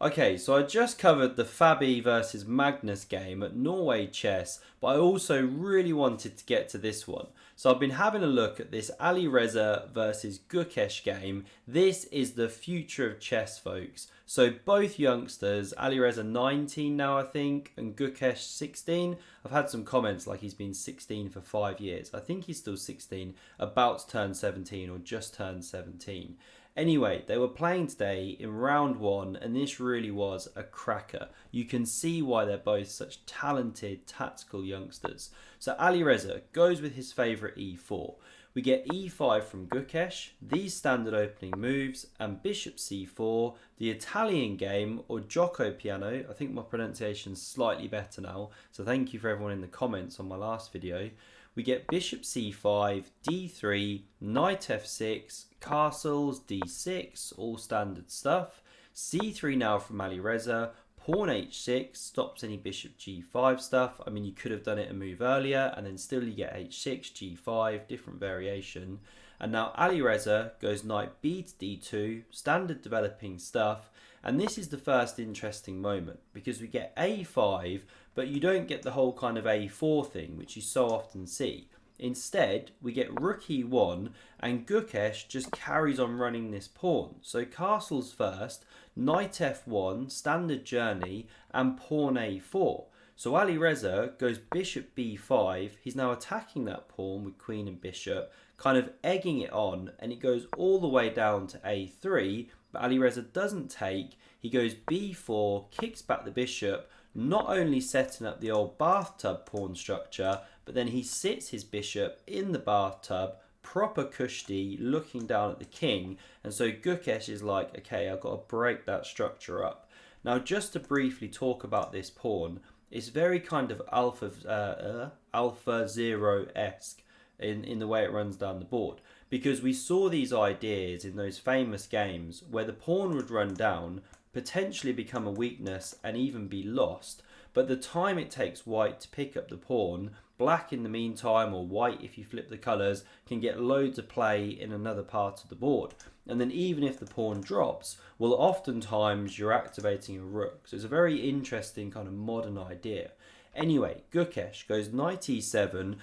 Okay, so I just covered the Fabi versus Magnus game at Norway Chess, but I also really wanted to get to this one. So I've been having a look at this Alireza versus Gukesh game. This is the future of chess, folks. So both youngsters, Alireza 19 now I think, and Gukesh 16. I've had some comments like he's been 16 for 5 years. I think he's still 16, about to turn 17 or just turned 17. Anyway, they were playing today in round one, and this really was a cracker. You can see why they're both such talented, tactical youngsters. So Alireza goes with his favourite e4. We get e5 from Gukesh, these standard opening moves, and bishop c4, the Italian game, or gioco piano. I think my pronunciation's slightly better now, so thank you for everyone in the comments on my last video. We get bishop c5, d3, knight f6, castles, d6, all standard stuff. c3 now from Alireza, pawn h6, stops any bishop g5 stuff. I mean, you could have done it a move earlier, and then still you get h6, g5, different variation. And now Alireza goes knight b to d2, standard developing stuff. And this is the first interesting moment, because we get a5, but you don't get the whole kind of a4 thing, which you so often see. Instead, we get rook e1, and Gukesh just carries on running this pawn. So castles first, knight f1, standard journey, and pawn a4. So Alireza goes bishop b5. He's now attacking that pawn with queen and bishop, kind of egging it on, and it goes all the way down to a3, but Alireza doesn't take. He goes b4, kicks back the bishop, not only setting up the old bathtub pawn structure, but then he sits his bishop in the bathtub, proper kushti, looking down at the king. And so Gukesh is like, okay, I've got to break that structure up. Now, just to briefly talk about this pawn, it's very kind of Alpha Zero-esque in the way it runs down the board. Because we saw these ideas in those famous games where the pawn would run down, potentially become a weakness and even be lost, but the time it takes white to pick up the pawn, black in the meantime, or white if you flip the colours, can get loads of play in another part of the board. And then even if the pawn drops, well, oftentimes you're activating a rook. So it's a very interesting kind of modern idea. Anyway, Gukesh goes knight e7,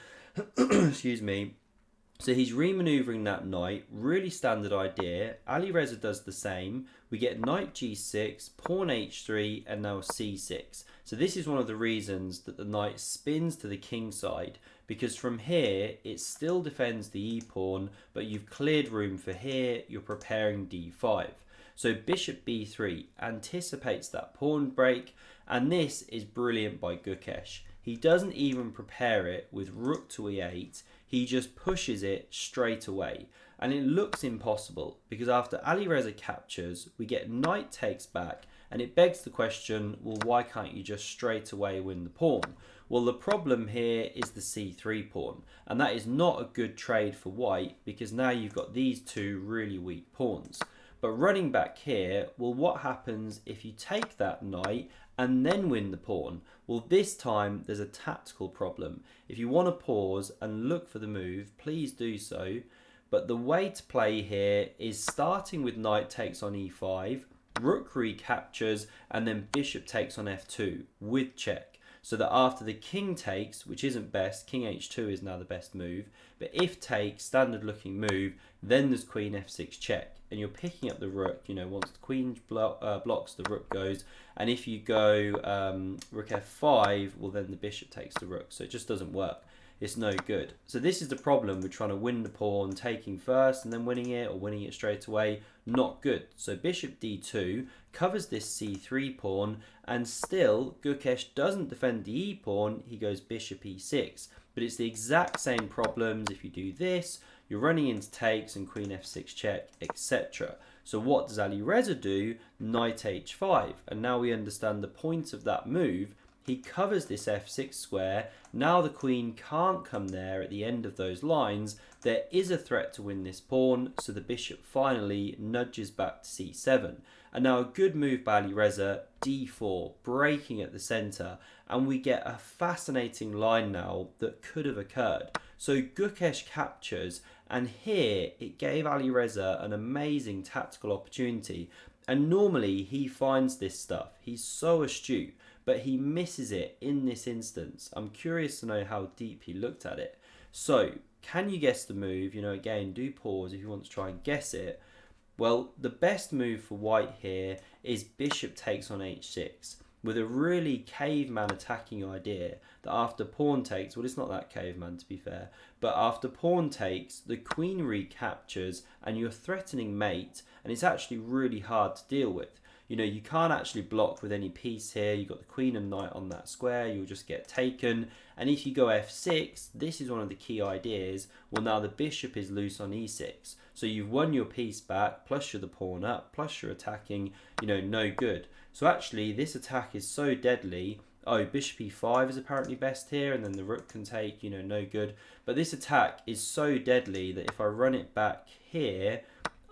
excuse me. So he's remanoeuvring that knight, really standard idea. Alireza does the same. We get knight g6, pawn h3, and now c6. So this is one of the reasons that the knight spins to the king side, because from here it still defends the e-pawn, but you've cleared room for here, you're preparing d5. So bishop b3 anticipates that pawn break, and this is brilliant by Gukesh. He doesn't even prepare it with rook to e8, he just pushes it straight away. And it looks impossible, because after Alireza captures, we get knight takes back, and it begs the question, well, why can't you just straight away win the pawn? Well, the problem here is the c3 pawn, and that is not a good trade for white, because now you've got these two really weak pawns. But running back here, well, what happens if you take that knight and then win the pawn? Well, this time there's a tactical problem. If you want to pause and look for the move, please do so. But the way to play here is starting with knight takes on e5, rook recaptures, and then bishop takes on f2 with check. So that after the king takes, which isn't best, king h2 is now the best move, but if takes, standard looking move, then there's queen f6 check. And you're picking up the rook, once the queen blocks, the rook goes. And if you go rook f5, well, then the bishop takes the rook. So it just doesn't work. It's no good. So this is the problem with trying to win the pawn, taking first and then winning it, or winning it straight away. Not good. So bishop d2 covers this c3 pawn, and still Gukesh doesn't defend the e pawn. He goes bishop e6. But it's the exact same problems if you do this. You're running into takes and queen f6 check, etc. So what does Alireza do? Knight h5. And now we understand the point of that move. He covers this f6 square. Now the queen can't come there at the end of those lines. There is a threat to win this pawn, so the bishop finally nudges back to c7. And now a good move by Alireza, d4, breaking at the centre. And we get a fascinating line now that could have occurred. So Gukesh captures, and here it gave Alireza an amazing tactical opportunity. And normally he finds this stuff. He's so astute, but he misses it in this instance. I'm curious to know how deep he looked at it. So, can you guess the move? Again, do pause if you want to try and guess it. Well, the best move for white here is bishop takes on h6 with a really caveman attacking idea that after pawn takes, well, it's not that caveman to be fair, but after pawn takes, the queen recaptures and you're threatening mate, and it's actually really hard to deal with. You can't actually block with any piece here. You've got the queen and knight on that square. You'll just get taken. And if you go f6, this is one of the key ideas. Well, now the bishop is loose on e6. So you've won your piece back, plus you're the pawn up, plus you're attacking, no good. So actually, this attack is so deadly. Oh, bishop e5 is apparently best here, and then the rook can take, no good. But this attack is so deadly that if I run it back here,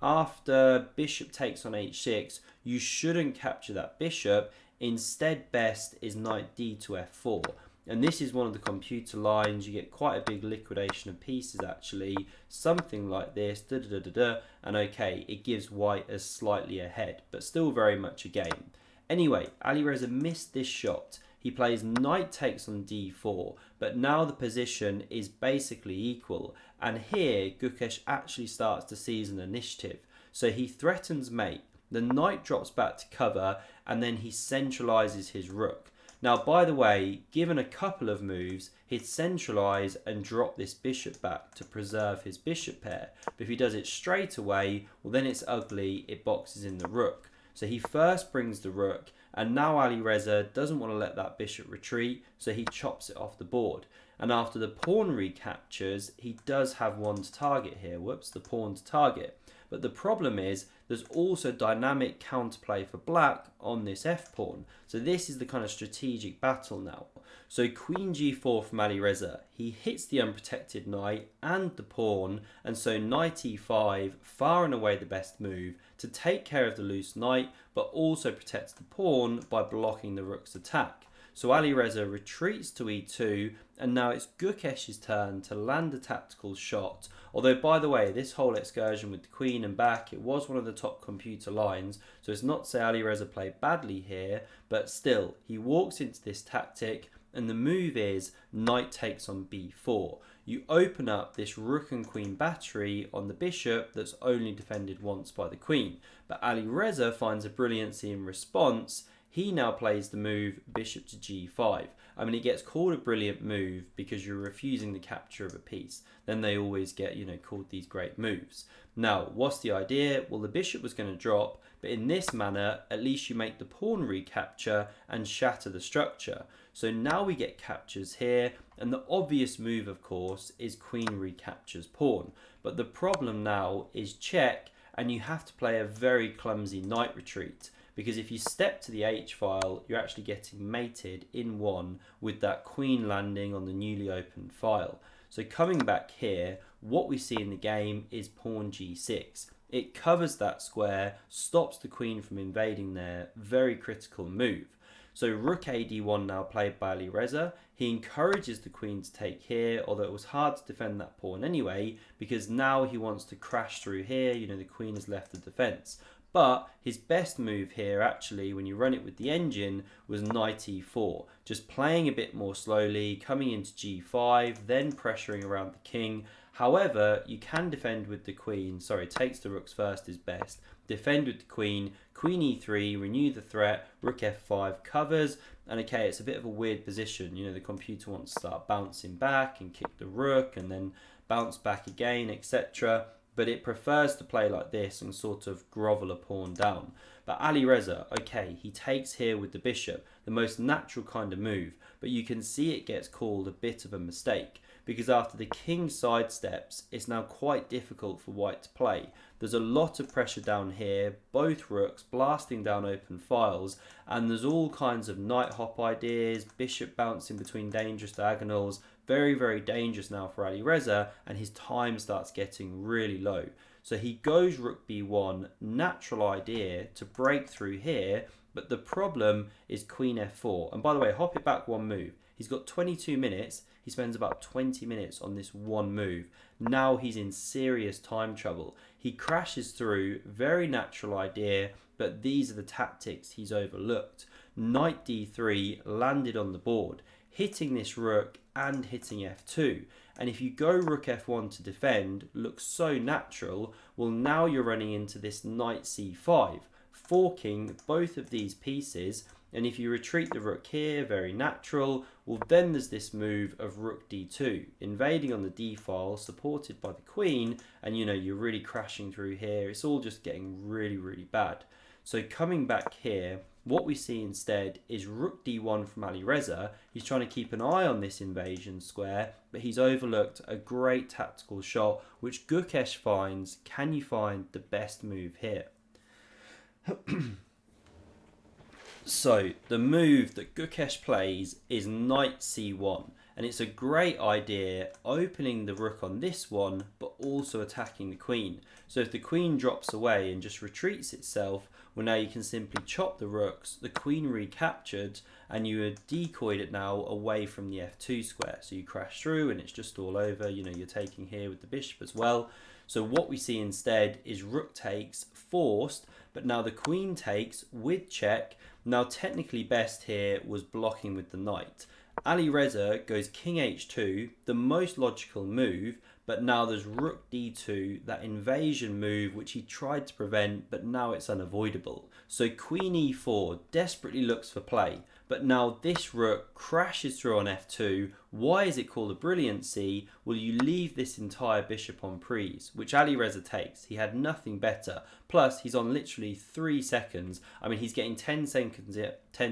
after bishop takes on h6, you shouldn't capture that bishop. Instead, best is knight d to f4. And this is one of the computer lines. You get quite a big liquidation of pieces actually. Something like this, and okay, it gives white as slightly ahead, but still very much a game. Anyway, Alireza missed this shot. He plays knight takes on d4, but now the position is basically equal. And here, Gukesh actually starts to seize an initiative. So he threatens mate, the knight drops back to cover, and then he centralizes his rook. Now, by the way, given a couple of moves, he'd centralize and drop this bishop back to preserve his bishop pair. But if he does it straight away, well, then it's ugly, it boxes in the rook. So he first brings the rook, and now Alireza doesn't want to let that bishop retreat, so he chops it off the board. And after the pawn recaptures, he does have one to target here. Whoops, the pawn to target. But the problem is, there's also dynamic counterplay for black on this f-pawn. So this is the kind of strategic battle now. So queen g4 from Alireza. He hits the unprotected knight and the pawn, and so knight e5, far and away the best move to take care of the loose knight, but also protects the pawn by blocking the rook's attack. So Alireza retreats to e2, and now it's Gukesh's turn to land a tactical shot. Although, by the way, this whole excursion with the queen and back, it was one of the top computer lines, so it's not to say Alireza played badly here, but still, he walks into this tactic, and the move is knight takes on b4. You open up this rook and queen battery on the bishop that's only defended once by the queen. But Alireza finds a brilliancy in response. He now plays the move bishop to g5. I mean, it gets called a brilliant move because you're refusing the capture of a piece. Then they always get, called these great moves. Now, what's the idea? Well, the bishop was going to drop, but in this manner, at least you make the pawn recapture and shatter the structure. So now we get captures here, and the obvious move, of course, is queen recaptures pawn. But the problem now is check, and you have to play a very clumsy knight retreat. Because if you step to the h-file, you're actually getting mated in one with that queen landing on the newly opened file. So coming back here, what we see in the game is pawn g6. It covers that square, stops the queen from invading there. Very critical move. So rook ad1 now played by Alireza. He encourages the queen to take here, although it was hard to defend that pawn anyway, because now he wants to crash through here. The queen has left the defense. But his best move here, actually, when you run it with the engine, was knight e4. Just playing a bit more slowly, coming into g5, then pressuring around the king. However, you can defend with the queen. Sorry, takes the rooks first is best. Defend with the queen, queen e3, renew the threat, rook f5 covers. And okay, it's a bit of a weird position. The computer wants to start bouncing back and kick the rook and then bounce back again, etc. But it prefers to play like this and sort of grovel a pawn down. But Alireza, okay, he takes here with the bishop, the most natural kind of move, but you can see it gets called a bit of a mistake, because after the king sidesteps, it's now quite difficult for white to play. There's a lot of pressure down here, both rooks blasting down open files, and there's all kinds of knight hop ideas, bishop bouncing between dangerous diagonals. Very, very dangerous now for Alireza, and his time starts getting really low. So he goes rook b1, natural idea to break through here, but the problem is queen f4. And by the way, hop it back one move. He's got 22 minutes. He spends about 20 minutes on this one move. Now he's in serious time trouble. He crashes through, very natural idea, but these are the tactics he's overlooked. Knight d3 landed on the board, hitting this rook and hitting f2. And if you go rook f1 to defend, looks so natural. Well, now you're running into this knight c5, forking both of these pieces. And if you retreat the rook here, very natural. Well, then there's this move of rook d2, invading on the d file, supported by the queen, and you're really crashing through here. It's all just getting really, really bad. So coming back here, what we see instead is rook d1 from Alireza. He's trying to keep an eye on this invasion square, but he's overlooked a great tactical shot, which Gukesh finds. Can you find the best move here? So the move that Gukesh plays is knight c1, and it's a great idea, opening the rook on this one, but also attacking the queen. So if the queen drops away and just retreats itself, well, now you can simply chop the rooks, the queen recaptured, and you have decoyed it now away from the f2 square. So you crash through and it's just all over. You're taking here with the bishop as well. So what we see instead is rook takes, forced, but now the queen takes with check. Now technically best here was blocking with the knight. Alireza goes king h2, the most logical move, but now there's rook d2, that invasion move which he tried to prevent, but now it's unavoidable. So queen e4 desperately looks for play, but now this rook crashes through on f2. Why is it called a brilliancy? Well, you leave this entire bishop on prise, which Alireza takes. He had nothing better. Plus, he's on literally 3 seconds. I mean, he's getting 10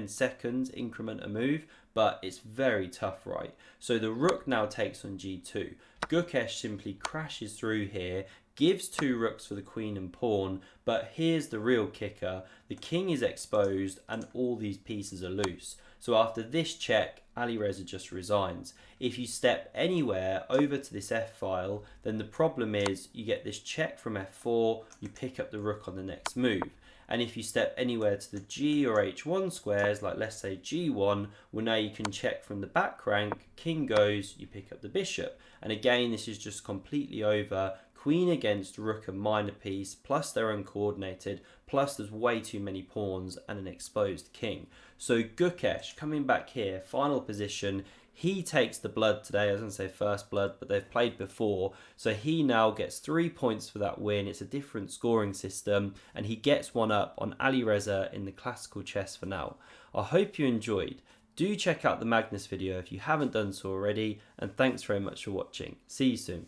seconds increment a move, but it's very tough, right? So the rook now takes on g2. Gukesh simply crashes through here, gives 2 rooks for the queen and pawn, but here's the real kicker. The king is exposed and all these pieces are loose. So after this check, Alireza just resigns. If you step anywhere over to this f-file, then the problem is you get this check from f4, you pick up the rook on the next move. And if you step anywhere to the g or h1 squares, like let's say g1, well, now you can check from the back rank, king goes, you pick up the bishop. And again, this is just completely over. Queen against rook, a minor piece, plus they're uncoordinated, plus there's way too many pawns and an exposed king. So Gukesh coming back here, final position. He takes the blood today. I was going to say first blood, but they've played before. So he now gets 3 points for that win. It's a different scoring system, and he gets one up on Alireza in the classical chess for now. I hope you enjoyed. Do check out the Magnus video if you haven't done so already, and thanks very much for watching. See you soon.